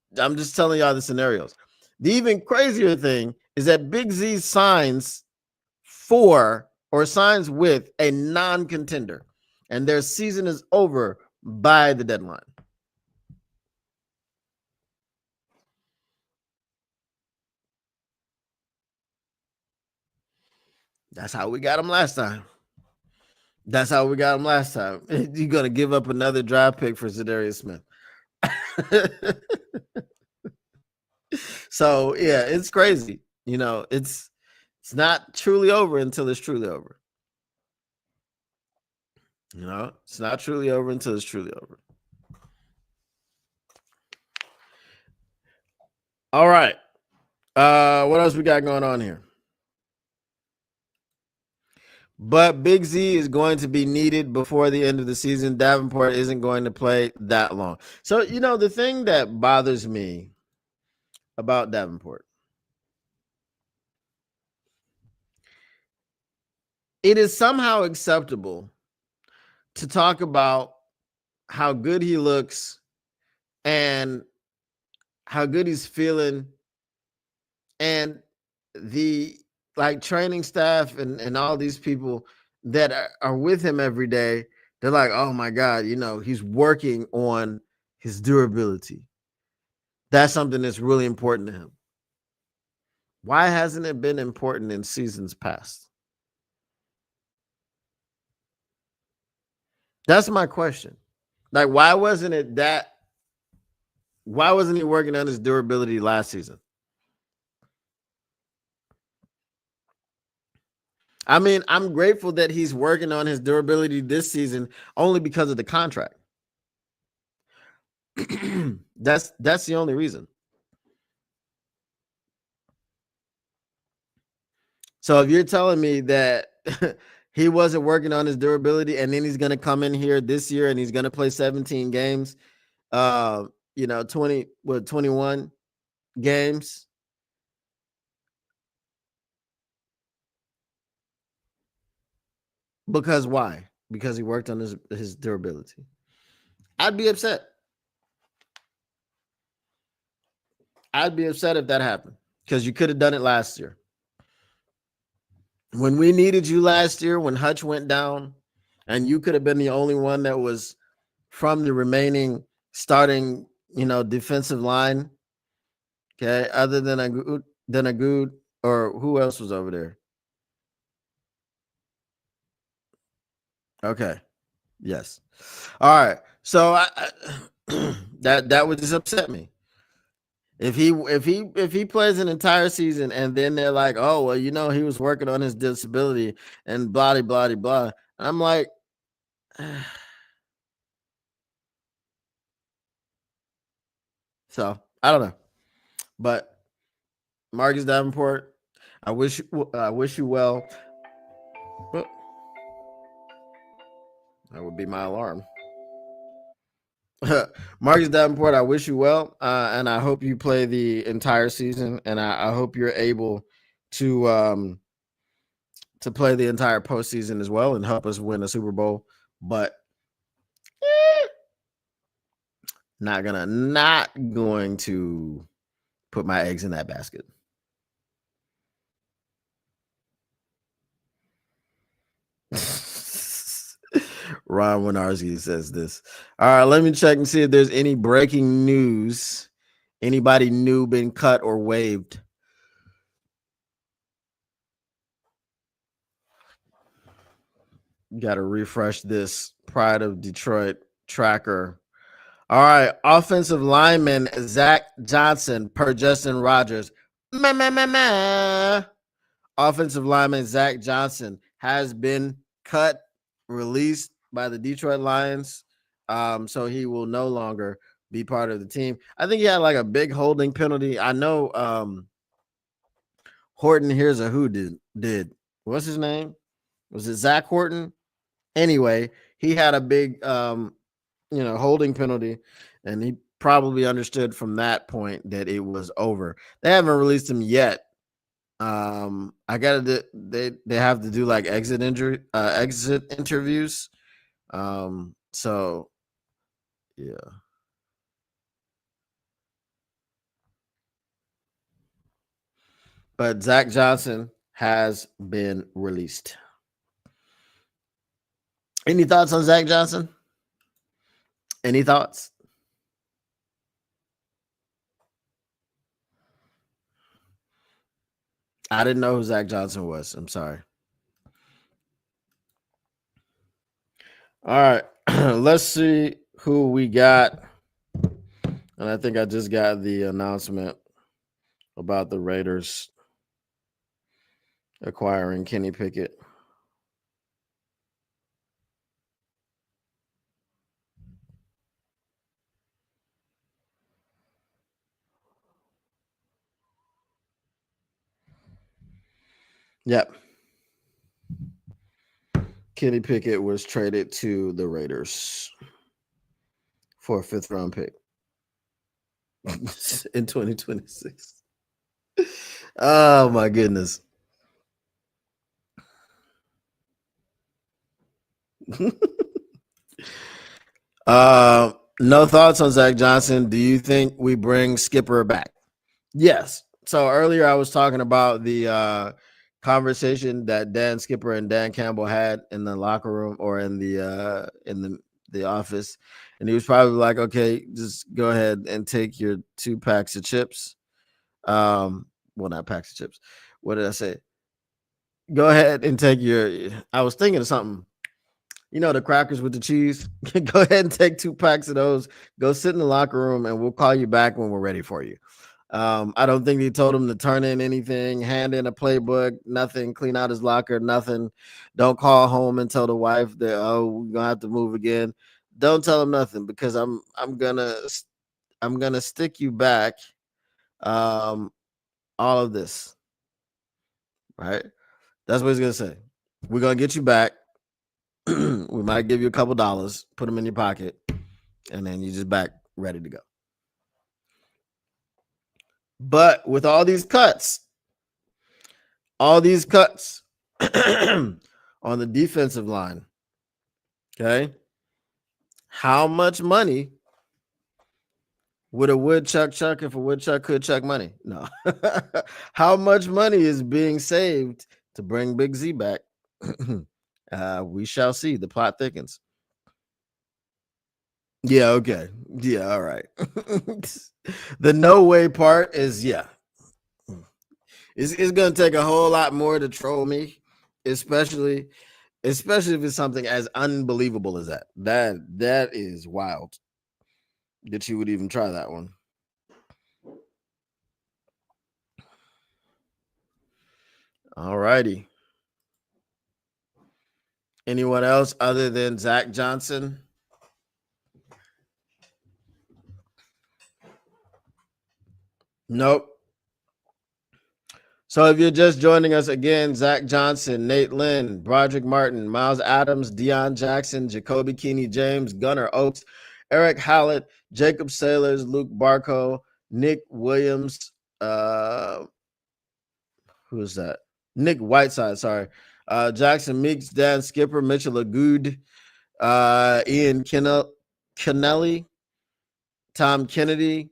telling y'all the scenarios. The even crazier thing is that Big Z signs with a non-contender, and their season is over by the deadline. That's how we got him last time. You're gonna give up another draft pick for Za'Darius Smith. So yeah, it's crazy. It's not truly over until it's truly over. It's not truly over until it's truly over. All right. What else we got going on here? But Big Z is going to be needed before the end of the season. Davenport isn't going to play that long. So, the thing that bothers me about Davenport, it is somehow acceptable to talk about how good he looks and how good he's feeling, and the training staff and all these people that are with him every day, they're like, oh my God, he's working on his durability. That's something that's really important to him. Why hasn't it been important in seasons past? That's my question. Why wasn't he working on his durability last season? I mean, I'm grateful that he's working on his durability this season only because of the contract. that's the only reason. So if you're telling me that he wasn't working on his durability and then he's going to come in here this year and he's going to play 17 games, 21 games. Because why? Because he worked on his durability. I'd be upset. I'd be upset if that happened because you could have done it last year. When we needed you last year, when Hutch went down, and you could have been the only one that was from the remaining starting, defensive line. Okay, other than a good, or who else was over there? Okay, yes. All right. So that would just upset me. If he plays an entire season and then they're like, oh well, he was working on his disability and blah blah blah. I'm like, so I don't know, but Marcus Davenport, I wish you well. Well, that would be my alarm. Marcus Davenport, I wish you well, and I hope you play the entire season, and I hope you're able to play the entire postseason as well and help us win a Super Bowl. But not going to put my eggs in that basket. Ron Winarski says this. All right, let me check and see if there's any breaking news. Anybody new been cut or waived? Got to refresh this Pride of Detroit tracker. All right, offensive lineman Zach Johnson per Justin Rogers. Offensive lineman Zach Johnson has been cut, released by the Detroit Lions. So he will no longer be part of the team. I think he had like a big holding penalty. I know Horton here's a who did. What's his name? Was it Zach Horton? Anyway, he had a big holding penalty, and he probably understood from that point that it was over. They haven't released him yet. I gotta they have to do like exit interviews. So yeah. But Zach Johnson has been released. Any thoughts on Zach Johnson? Any thoughts? I didn't know who Zach Johnson was. I'm sorry. All right. Let's see who we got. And I think I just got the announcement about the Raiders acquiring Kenny Pickett. Yep. Kenny Pickett was traded to the Raiders for a 5th round pick in 2026. Oh my goodness. No thoughts on Zach Johnson. Do you think we bring Skipper back? Yes. So earlier I was talking about the conversation that Dan Skipper and Dan Campbell had in the locker room or in the office, and he was probably like, "Okay, just go ahead and take your 2 packs of chips." Well, not packs of chips. What did I say? Go ahead and take your. I was thinking of something. You know, the crackers with the cheese. Go ahead and take 2 packs of those. Go sit in the locker room, and we'll call you back when we're ready for you. I don't think he told him to turn in anything, hand in a playbook, nothing, clean out his locker, nothing. Don't call home and tell the wife that, oh, we're gonna have to move again. Don't tell him nothing because I'm gonna stick you back. All of this, right? That's what he's gonna say. We're gonna get you back. We might give you a couple dollars, put them in your pocket, and then you just back ready to go. But with all these cuts on the defensive line, okay, how much money would a woodchuck chuck if a woodchuck could chuck money? No. How much money is being saved to bring Big Z back? We shall see. The plot thickens. Yeah, okay. Yeah, all right. The no way part is, yeah. It's gonna take a whole lot more to troll me, especially if it's something as unbelievable as that. That is wild that you would even try that one. All righty. Anyone else other than Zach Johnson? Nope. So if you're just joining us again, Zach Johnson, Nate Lynn, Broderick Martin, Miles Adams, Deion Jackson, Jacoby Keeney James, Gunnar Oaks, Eric Hallett, Jacob Sailors, Luke Barco, Nick Williams, who is that? Nick Whiteside, sorry. Jackson Meeks, Dan Skipper, Mitchell Agood, Ian Kennelly, Tom Kennedy,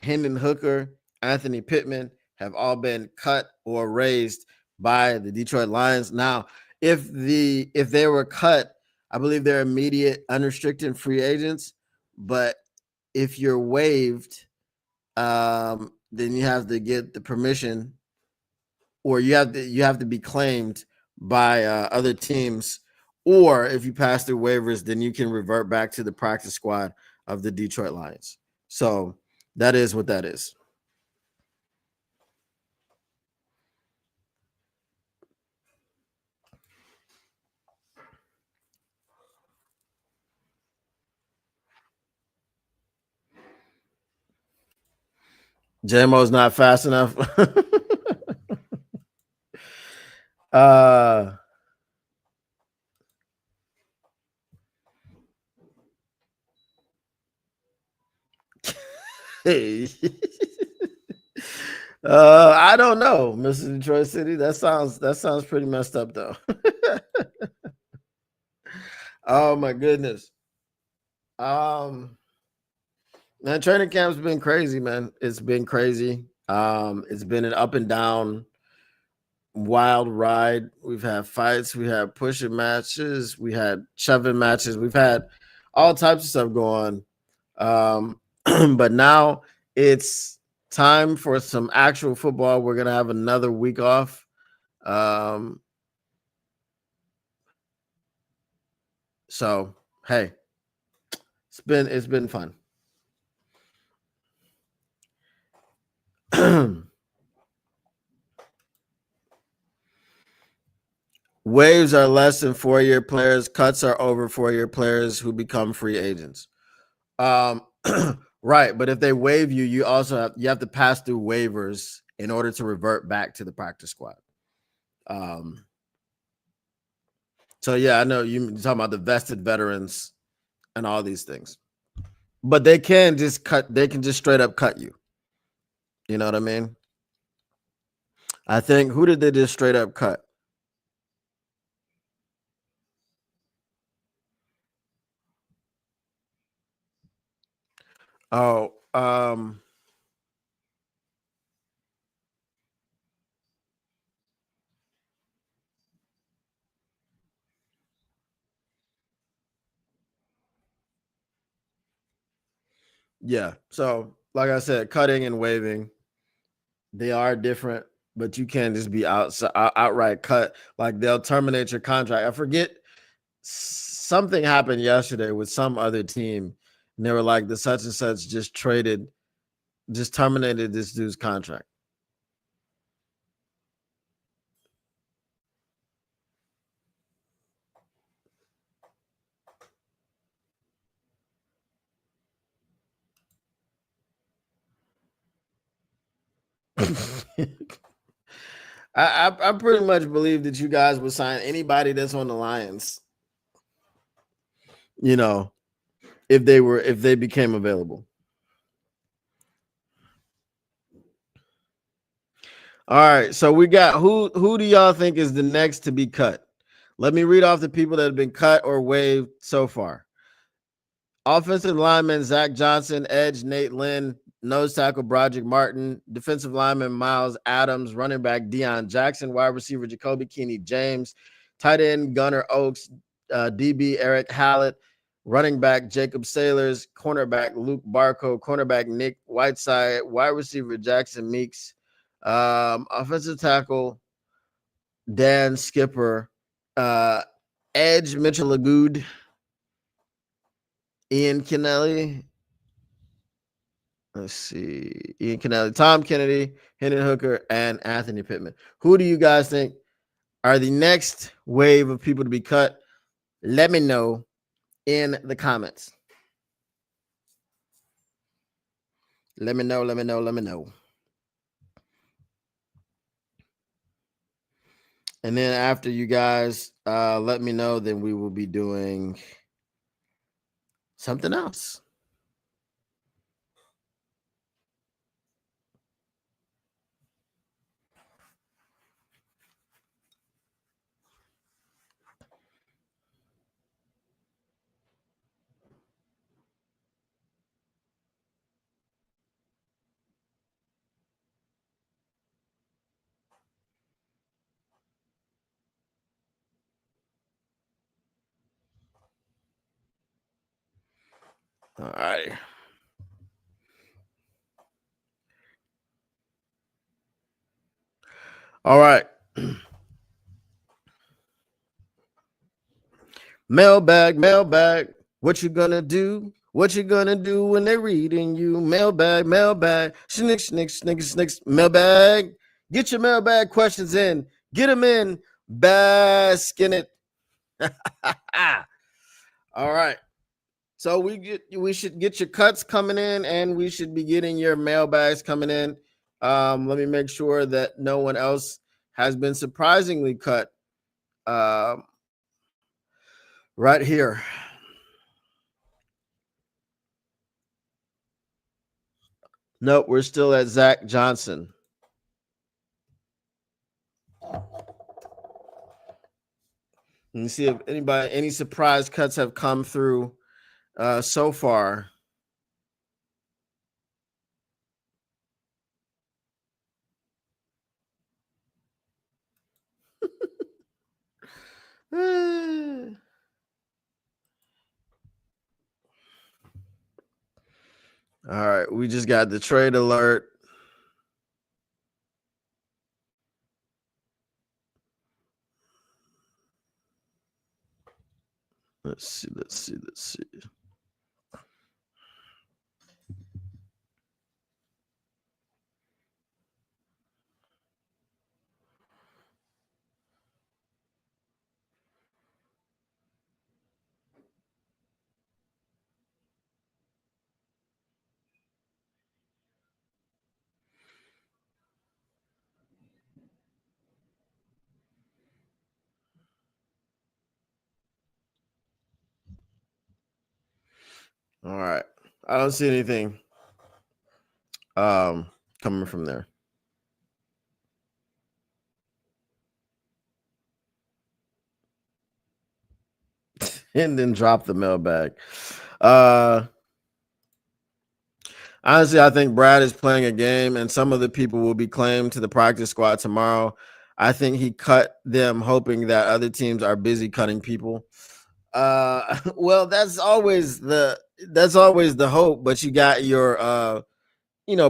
Hendon Hooker, Anthony Pittman have all been cut or raised by the Detroit Lions. Now, if they were cut, I believe they're immediate unrestricted free agents. But if you're waived, then you have to get the permission, or you have to be claimed by other teams. Or if you pass through waivers, then you can revert back to the practice squad of the Detroit Lions. So that is what that is. JMO's not fast enough. Hey. I don't know, Mr. Detroit City. That sounds pretty messed up though. Oh my goodness. Man, training camp's been crazy, man. It's been crazy. It's been an up and down wild ride. We've had fights, we had pushing matches, we had shoving matches, we've had all types of stuff going on. But now it's time for some actual football. We're gonna have another week off. So hey, it's been fun. Waves are less than 4-year players. Cuts are over 4-year players who become free agents. Right, but if they waive you, you also have to pass through waivers in order to revert back to the practice squad. Um, so yeah, I know you're talking about the vested veterans and all these things, but they can just cut. They can just straight up cut you. You know what I mean? I think who did they just straight up cut? Oh, yeah. So, like I said, cutting and waving, they are different, but you can't just be outright cut. Like they'll terminate your contract. I forget something happened yesterday with some other team, and they were like the such and such just terminated this dude's contract. I pretty much believe that you guys would sign anybody that's on the Lions. You know, if they became available. All right, so we got who do y'all think is the next to be cut? Let me read off the people that have been cut or waived so far. Offensive lineman Zach Johnson, edge Nate Lynn, nose tackle Broderick Martin, defensive lineman Miles Adams, running back Deion Jackson, wide receiver Jacoby Keeney James, tight end Gunnar Oaks, DB Eric Hallett, running back Jacob Sailors, cornerback Luke Barco, cornerback Nick Whiteside, wide receiver Jackson Meeks, offensive tackle Dan Skipper, edge Mitchell Lagood, Ian Kennelly. Let's see. Ian Kennelly, Tom Kennedy, Hendon Hooker, and Anthony Pittman. Who do you guys think are the next wave of people to be cut? Let me know in the comments. Let me know. Let me know. Let me know. And then after you guys let me know, then we will be doing something else. All right. All right. Mailbag, mailbag. What you gonna do? What you gonna do when they're reading you? Mailbag, mailbag. Snick, snick, snick, snick. Mailbag. Get your mailbag questions in. Get them in. Bask in it. All right. So we should get your cuts coming in, and we should be getting your mailbags coming in. Let me make sure that no one else has been surprisingly cut. Right here. Nope, we're still at Zach Johnson. Let me see if any surprise cuts have come through so far. All right, we just got the trade alert. Let's see. All right. I don't see anything coming from there. And then drop the mailbag. Honestly, I think Brad is playing a game, and some of the people will be claimed to the practice squad tomorrow. I think he cut them hoping that other teams are busy cutting people. Well, that's always the hope, but you got your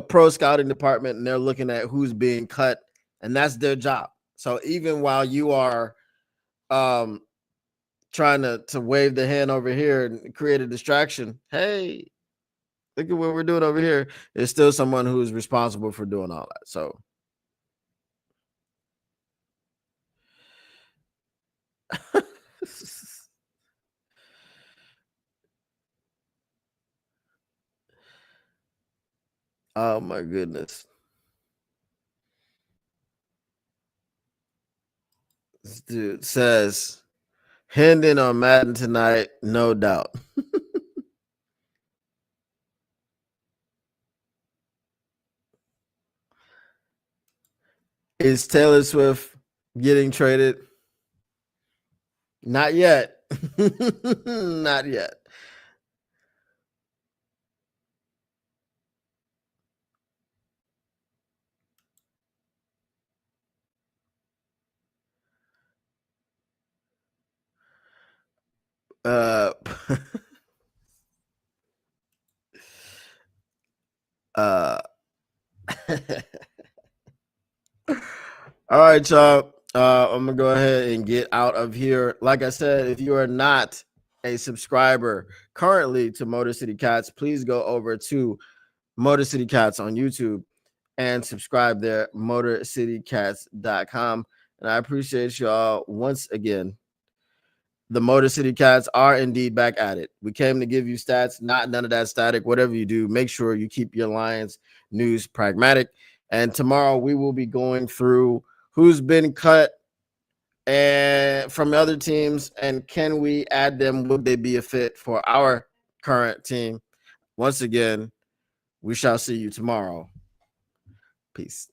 pro scouting department, and they're looking at who's being cut, and that's their job. So even while you are trying to wave the hand over here and create a distraction, hey, look at what we're doing over here. There's still someone who's responsible for doing all that. So oh my goodness. This dude says Hendon on Madden tonight, no doubt. Is Taylor Swift getting traded? Not yet. Not yet. uh All right, y'all. I'm gonna go ahead and get out of here. Like I said, if you are not a subscriber currently to Motor City Cats, please go over to Motor City Cats on YouTube and subscribe there, motorcitycats.com. And I appreciate y'all once again. The Motor City Cats are indeed back at it. We came to give you stats, not none of that static. Whatever you do, make sure you keep your Lions news pragmatic. And tomorrow we will be going through who's been cut and from other teams, and can we add them? Would they be a fit for our current team? Once again, we shall see you tomorrow. Peace.